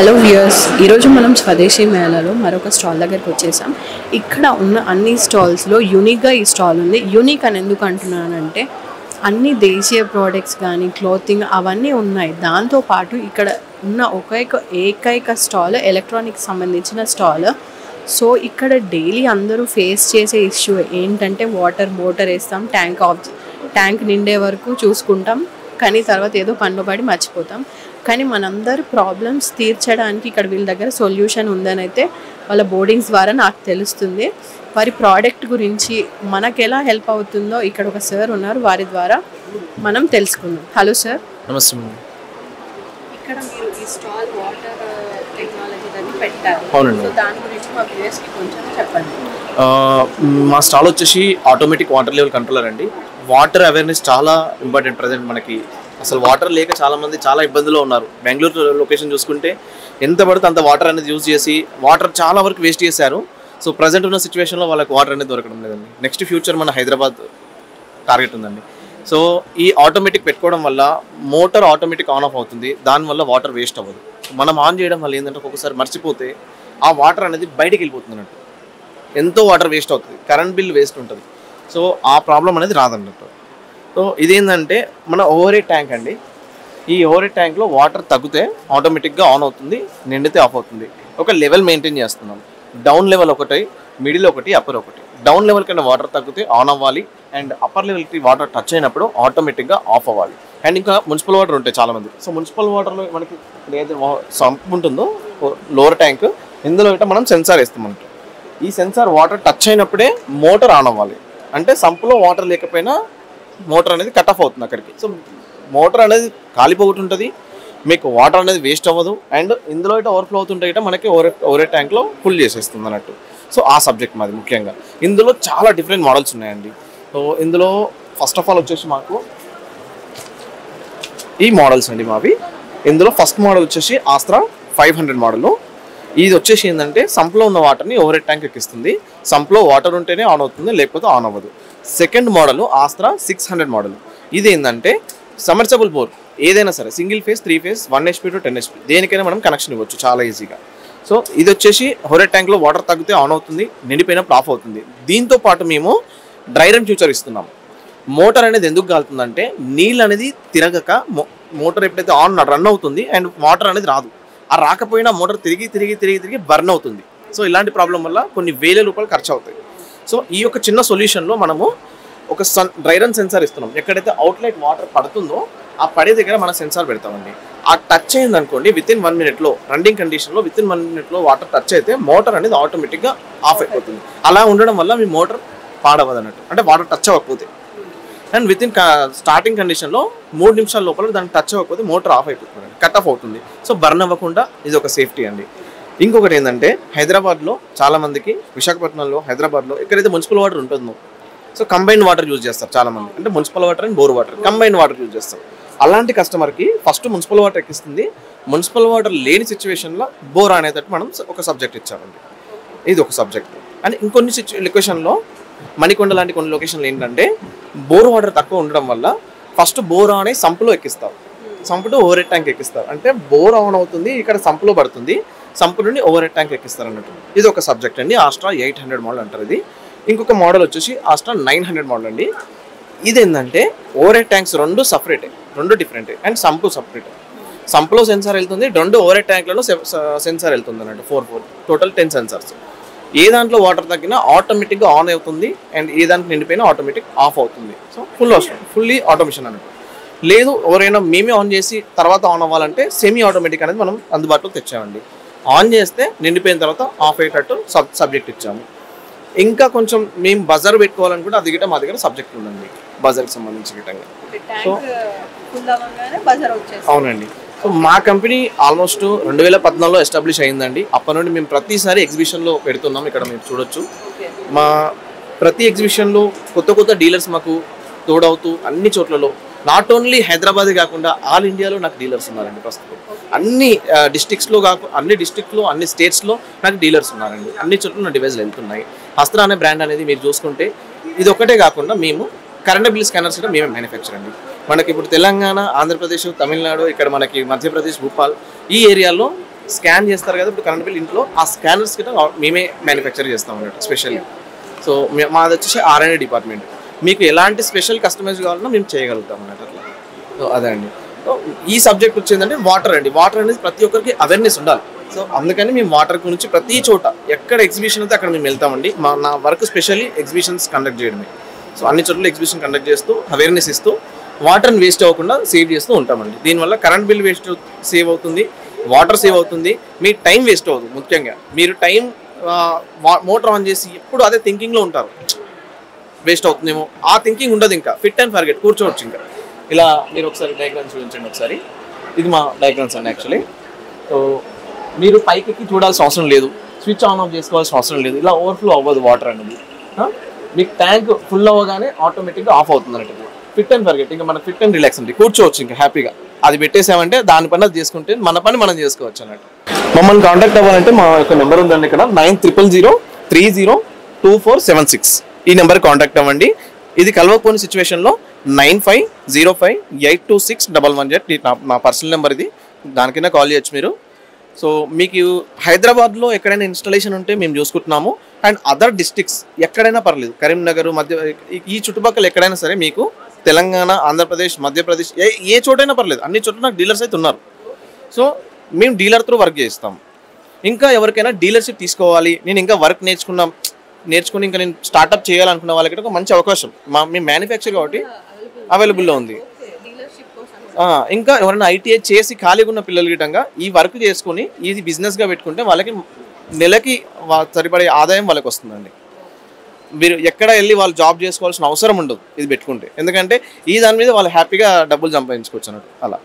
Hello viewers, ఈరోజు మనం స్వదేశీ మేళాలో మరొక స్టాల్ దగ్గరికి వచ్చేసాం. ఇక్కడ ఉన్న అన్ని స్టాల్స్లో యూనిక్గా ఈ స్టాల్ ఉంది. యూనిక్ అని ఎందుకు అంటున్నానంటే అన్ని దేశీయ ప్రోడక్ట్స్ కానీ క్లోతింగ్ అవన్నీ ఉన్నాయి. దాంతోపాటు ఇక్కడ ఉన్న ఏకైక స్టాల్ ఎలక్ట్రానిక్స్ సంబంధించిన స్టాల్. సో ఇక్కడ డైలీ అందరూ ఫేస్ చేసే ఇష్యూ ఏంటంటే మోటార్ వేస్తాం, ట్యాంక్ నిండే వరకు చూసుకుంటాం, కానీ తర్వాత ఏదో పనిలో పడి మర్చిపోతాం. కానీ మనందరి ప్రాబ్లమ్స్ తీర్చడానికి ఇక్కడ వీళ్ళ దగ్గర సొల్యూషన్ ఉందని అయితే వాళ్ళ బోర్డింగ్స్ ద్వారా నాకు తెలుస్తుంది. వారి ప్రోడక్ట్ గురించి మనకు ఎలా హెల్ప్ అవుతుందో ఇక్కడ ఒక సార్ ఉన్నారు, వారి ద్వారా మనం తెలుసుకుందాం. Hello sir. నమస్తే. ఇక్కడ మీరు ఈ స్టాల్ వాటర్ టెక్నాలజీ దాన్ని పెట్టారు. అవునండి. సో దాని గురించి మా వ్యూయర్స్కి కొంచెం చెప్పండి. మా స్టాల్ వచ్చేసి ఆటోమేటిక్ వాటర్ లెవెల్ కంట్రోలర్ అండి. వాటర్ అవేర్నెస్ చాలా ఇంపార్టెంట్. ప్రజెంట్ మనకి అసలు వాటర్ లేక చాలామంది చాలా ఇబ్బందులో ఉన్నారు. బెంగళూరు లొకేషన్ చూసుకుంటే ఎంత పడితే అంత వాటర్ అనేది యూజ్ చేసి వాటర్ చాలా వరకు వేస్ట్ చేశారు. సో ప్రజెంట్ ఉన్న సిచ్యువేషన్లో వాళ్ళకి వాటర్ అనేది దొరకడం లేదండి. నెక్స్ట్ ఫ్యూచర్ మన హైదరాబాద్ టార్గెట్ ఉందండి. సో ఈ ఆటోమేటిక్ పెట్టుకోవడం వల్ల మోటార్ ఆటోమేటిక్ ఆన్ ఆఫ్ అవుతుంది. దానివల్ల వాటర్ వేస్ట్ అవ్వదు. మనం ఆన్ చేయడం వల్ల ఏంటంటే ఒక్కొక్కసారి మర్చిపోతే ఆ వాటర్ అనేది బయటికి వెళ్ళిపోతుంది అన్నట్టు. ఎంతో వాటర్ వేస్ట్ అవుతుంది, కరెంట్ బిల్ వేస్ట్ ఉంటుంది. సో ఆ ప్రాబ్లం అనేది రాదన్నట్టు. సో ఇదేంటంటే మన ఓవర్ హెడ్ ట్యాంక్ అండి. ఈ ఓవర్ హెడ్ ట్యాంక్లో వాటర్ తగ్గితే ఆటోమేటిక్గా ఆన్ అవుతుంది, నిండితే ఆఫ్ అవుతుంది. ఒక లెవెల్ మెయింటైన్ చేస్తున్నాం. డౌన్ లెవెల్ ఒకటి, మిడిల్ ఒకటి, అప్పర్ ఒకటి. డౌన్ లెవెల్ కన్నా వాటర్ తగ్గితే ఆన్ అవ్వాలి, అండ్ అప్పర్ లెవెల్కి వాటర్ టచ్ అయినప్పుడు ఆటోమేటిక్గా ఆఫ్ అవ్వాలి. అండ్ ఇంకా మున్సిపల్ వాటర్ ఉంటాయి చాలామంది. సో మున్సిపల్ వాటర్లో మనకి ఏదైతే సంప్ ఉంటుందో లోవర్ ట్యాంక్, ఇందులో మనం సెన్సార్ వేస్తామంట. ఈ సెన్సార్ వాటర్ టచ్ అయినప్పుడే మోటార్ ఆన్ అవ్వాలి. అంటే సంపులో వాటర్ లేకపోయినా మోటార్ అనేది కట్ ఆఫ్ అవుతుంది అక్కడికి. సో మోటార్ అనేది కాలిపోతుంటుంది, మీకు వాటర్ అనేది వేస్ట్ అవ్వదు, అండ్ ఇందులో అయితే ఓవర్ఫ్లో అవుతుంటే మనకి ఓవర్ ట్యాంక్లో ఫుల్ చేసేస్తుంది అన్నట్టు. సో ఆ సబ్జెక్ట్ మాది ముఖ్యంగా. ఇందులో చాలా డిఫరెంట్ మోడల్స్ ఉన్నాయండి. సో ఇందులో ఫస్ట్ ఆఫ్ ఆల్ వచ్చేసి మాకు ఈ మోడల్స్ అండి మావి. ఇందులో ఫస్ట్ మోడల్ వచ్చేసి ఆస్త్రా 500 మోడల్. ఇది వచ్చేసి ఏంటంటే సంప్లో ఉన్న వాటర్ని ఓవర్ హెడ్ ట్యాంక్ ఎక్కిస్తుంది. సంప్లో వాటర్ ఉంటేనే ఆన్ అవుతుంది, లేకపోతే ఆన్ అవ్వదు. Second model Astra 600 model. ఇది ఏంటంటే సమ్మర్సబుల్ బోర్ ఏదైనా సరే, single phase, 3 phase, 1 HP to 10 HP దేనికైనా మనం కనెక్షన్ ఇవ్వచ్చు చాలా ఈజీగా. సో ఇది వచ్చేసి ఓవర్ హెడ్ ట్యాంక్లో వాటర్ తగ్గితే ఆన్ అవుతుంది, నిండిపోయినప్పుడు ఆఫ్ అవుతుంది. దీంతో పాటు మేము డ్రై రన్ ఫ్యూచర్ ఇస్తున్నాం. మోటార్ అనేది ఎందుకు కాలుతుందంటే నీళ్ళు అనేది తిరగక మోటార్ ఎప్పుడైతే రన్ అవుతుంది అండ్ వాటర్ అనేది రాదు. ఆ రాకపోయినా మోటార్ తిరిగి బర్న్ అవుతుంది. సో ఇలాంటి ప్రాబ్లం వల్ల కొన్ని వేల రూపాయలు ఖర్చు అవుతాయి. సో ఈ యొక్క చిన్న సొల్యూషన్లో మనము ఒక డ్రై రన్ సెన్సార్ ఇస్తున్నాం. ఎక్కడైతే అవుట్లెట్ వాటర్ పడుతుందో ఆ పడే దగ్గర మనం సెన్సార్ పెడతామండి. ఆ టచ్ అయింది అనుకోండి, వితిన్ 1 minute రన్నింగ్ కండిషన్లో వితిన్ 1 minute వాటర్ టచ్ అయితే మోటార్ అనేది ఆటోమేటిక్గా ఆఫ్ అయిపోతుంది. అలా ఉండడం వల్ల మీ మోటార్ పాడవదు అన్నట్టు, అంటే వాటర్ టచ్ అవ్వకపోతే. అండ్ వితిన్ స్టార్టింగ్ కండిషన్లో 3 నిమిషాల లోపల దానికి టచ్ అవ్వకపోతే మోటార్ ఆఫ్ అయిపోతుంది, కట్ ఆఫ్ అవుతుంది. సో బర్న్ అవ్వకుండా ఇది ఒక సేఫ్టీ అండి. ఇంకొకటి ఏంటంటే హైదరాబాద్లో చాలామందికి, విశాఖపట్నంలో, హైదరాబాద్లో ఎక్కడైతే మున్సిపల్ వాటర్ ఉంటుందో సో కంబైన్డ్ వాటర్ యూజ్ చేస్తారు చాలామంది. అంటే municipal water and bore water combined water use చేస్తారు. అలాంటి కస్టమర్కి ఫస్ట్ మున్సిపల్ వాటర్ ఎక్కిస్తుంది. మున్సిపల్ వాటర్ లేని సిచ్యువేషన్లో బోర్ అనేటట్టు మనం ఒక సబ్జెక్ట్ ఇచ్చామండి. ఇది ఒక సబ్జెక్ట్. అండ్ ఇంకొన్ని లొకేషన్లో మణికొండ లాంటి కొన్ని లొకేషన్లు ఏంటంటే బోర్ వాటర్ తక్కువ ఉండడం వల్ల ఫస్ట్ బోర్ అనే సంపులో ఎక్కిస్తారు, sump to overhead tank ఎక్కిస్తారు. అంటే బోర్ ఆన్ అవుతుంది, ఇక్కడ సంపులో పడుతుంది, సంపు నుండి ఓవర్ హెడ్ ట్యాంక్ ఎక్కిస్తారు అన్నట్టు. ఇది ఒక సబ్జెక్ట్ అండి. ఆస్ట్రా 800 మోడల్ అంటారు ఇది. ఇంకొక మోడల్ వచ్చేసి ఆస్ట్రా 900 మోడల్ అండి. ఇది ఏంటంటే ఓవర్ హెడ్ ట్యాంక్స్ రెండు సపరేటే, రెండు డిఫరెంటే, అండ్ సంపు సపరేట్. సంపులో సెన్సార్ వెళ్తుంది, రెండు ఓవర్ హెడ్ ట్యాంక్లలో సెన్సార్ వెళ్తుంది అన్నట్టు. 4 టోటల్ 10 సెన్సార్స్. ఏ దాంట్లో వాటర్ తగ్గినా ఆటోమేటిక్గా ఆన్ అవుతుంది, అండ్ ఏ దాంట్లో నిండిపోయినా ఆటోమేటిక్ ఆఫ్ అవుతుంది. సో ఫుల్లీ ఆటోమేషన్ అన్నట్టు. లేదు ఎవరైనా మేమే ఆన్ చేసి తర్వాత ఆన్ అవ్వాలంటే సెమీ ఆటోమేటిక్ అనేది మనం అందుబాటులో తెచ్చామండి. ఆన్ చేస్తే నిండిపోయిన తర్వాత ఆఫ్ అయ్యేటట్టు సబ్జెక్ట్ ఇచ్చాము. ఇంకా కొంచెం మేము బజర్ పెట్టుకోవాలనుకుంటే అది గిట్ట మా దగ్గర సబ్జెక్ట్ ఉందండి, బజర్కి సంబంధించి గిట్టంగా. సో అవునండి. సో మా కంపెనీ ఆల్మోస్ట్ 2014లో ఎస్టాబ్లిష్ అయిందండి. అప్పటి నుండి మేము ప్రతిసారి ఎగ్జిబిషన్లో పెడుతున్నాం. ఇక్కడ మీరు చూడొచ్చు, మా ప్రతి ఎగ్జిబిషన్లో కొత్త డీలర్స్ మాకు తోడవుతూ అన్ని చోట్లలో, నాట్ ఓన్లీ హైదరాబాద్ కాకుండా ఆల్ ఇండియాలో నాకు డీలర్స్ ఉన్నారండి. ప్రస్తుతం అన్ని డిస్ట్రిక్ట్లో అన్ని స్టేట్స్లో నాకు డీలర్స్ ఉన్నారండి. అన్ని చోట్ల నా డివైజ్లు వెళ్తున్నాయి. అస్త్రా అనే బ్రాండ్ అనేది మీరు చూసుకుంటే ఇది ఒకటే కాకుండా మేము కరెంట్ బిల్ స్కానర్స్ కూడా మేమే మ్యానుఫ్యాక్చర్ అండి. మనకి ఇప్పుడు తెలంగాణ, ఆంధ్రప్రదేశ్, తమిళనాడు, ఇక్కడ మనకి మధ్యప్రదేశ్, భూపాల్ ఈ ఏరియాలో స్కాన్ చేస్తారు కదా ఇప్పుడు కరెంట్ బిల్ ఇంట్లో, ఆ స్కానర్స్ కింద మేమే మ్యానుఫ్యాక్చర్ చేస్తాం అన్నట్టు స్పెషల్లీ. సో మాది వచ్చేసి R&D డిపార్ట్మెంట్. మీకు ఎలాంటి స్పెషల్ కస్టమైజ్ కావాలన్నా మేము చేయగలుగుతాం అన్నట్టు అట్లా. సో అదే అండి. సో ఈ సబ్జెక్ట్ వచ్చిందంటే వాటర్ అండి. వాటర్ అనేది ప్రతి ఒక్కరికి అవేర్నెస్ ఉండాలి. సో అందుకని మేము వాటర్ గురించి ప్రతి చోట ఎక్కడ ఎగ్జిబిషన్ అయితే అక్కడ మేము వెళ్తామండి. నా వర్క్ స్పెషల్లీ ఎగ్జిబిషన్స్ కండక్ట్ చేయడమే. సో అన్ని చోట్ల ఎగ్జిబిషన్ కండక్ట్ చేస్తూ అవేర్నెస్ ఇస్తూ వాటర్ని వేస్ట్ అవ్వకుండా సేవ్ చేస్తూ ఉంటామండి. దీనివల్ల కరెంట్ బిల్ సేవ్ అవుతుంది, వాటర్ సేవ్ అవుతుంది, మీ టైం వేస్ట్ అవుతుంది. ముఖ్యంగా మీరు టైం మోటార్ ఆన్ చేసి ఎప్పుడు అదే థింకింగ్లో ఉంటారు, వేస్ట్ అవుతుందేమో ఆ థింకింగ్ ఉండదు. ఇంకా ఫిట్ అండ్ ఫర్గెట్ కూర్చోవచ్చు. ఇంకా ఇలా మీరు ఒకసారి డయాగ్రామ్స్ చూపించండి ఒకసారి. ఇది మా డయాగ్రామ్స్ అండి యాక్చువల్లీ. సో మీరు పైకి చూడాల్సిన అవసరం లేదు, స్విచ్ ఆన్ ఆఫ్ చేసుకోవాల్సిన అవసరం లేదు. ఇలా ఓవర్ఫ్లో అవ్వదు వాటర్ అనేది. మీకు ట్యాంక్ ఫుల్ అవ్వగానే ఆటోమేటిక్గా ఆఫ్ అవుతుంది అన్నట్టు. ఫిట్ అండ్ ఫర్గెట్, ఇంకా మన ఫిట్ అండ్ రిలాక్స్ అండి, కూర్చోవచ్చు ఇంకా హ్యాపీగా. అది పెట్టేసామంటే దాని పని అది చేసుకుంటే మన పని మనం చేసుకోవచ్చు అన్నట్టు. మమ్మల్ని కాంటాక్ట్ అవ్వాలంటే మా యొక్క నెంబర్ ఉందండి ఇక్కడ 9000302476. ఈ నెంబర్ కాంటాక్ట్ అవ్వండి. ఇది కలవకపోని సిచ్యువేషన్లో 9505826118 నా పర్సనల్ నెంబర్ ఇది, దానికైనా కాల్ చేయొచ్చు మీరు. సో మీకు హైదరాబాద్లో ఎక్కడైనా ఇన్స్టాలేషన్ ఉంటే మేము చూసుకుంటున్నాము. అండ్ అదర్ డిస్ట్రిక్ట్స్ ఎక్కడైనా పర్లేదు, కరీంనగర్ మధ్య ఈ చుట్టుపక్కల ఎక్కడైనా సరే, మీకు తెలంగాణ, ఆంధ్రప్రదేశ్, మధ్యప్రదేశ్ ఏ చోటైనా పర్లేదు, అన్ని చోట్ల నాకు డీలర్స్ అయితే ఉన్నారు. సో మేము డీలర్ త్రూ వర్క్ చేస్తాం. ఇంకా ఎవరికైనా డీలర్షిప్ తీసుకోవాలి, నేను ఇంకా వర్క్ నేర్చుకుని ఇంకా నేను స్టార్ట్అప్ చేయాలనుకున్న వాళ్ళకి ఒక మంచి అవకాశం మేము మ్యానుఫ్యాక్చర్ కాబట్టి అవైలబుల్లో ఉంది. ఇంకా ఎవరైనా ITI చేసి ఖాళీగా ఉన్న పిల్లలు గిట్టంగా ఈ వర్క్ చేసుకుని ఇది బిజినెస్గా పెట్టుకుంటే వాళ్ళకి నెలకి సరిపడే ఆదాయం వాళ్ళకి వస్తుందండి. మీరు ఎక్కడ వెళ్ళి వాళ్ళు జాబ్ చేసుకోవాల్సిన అవసరం ఉండదు ఇది పెట్టుకుంటే, ఎందుకంటే ఈ దాని మీద వాళ్ళు హ్యాపీగా డబ్బులు సంపాదించుకోవచ్చు అన్నట్టు అలా.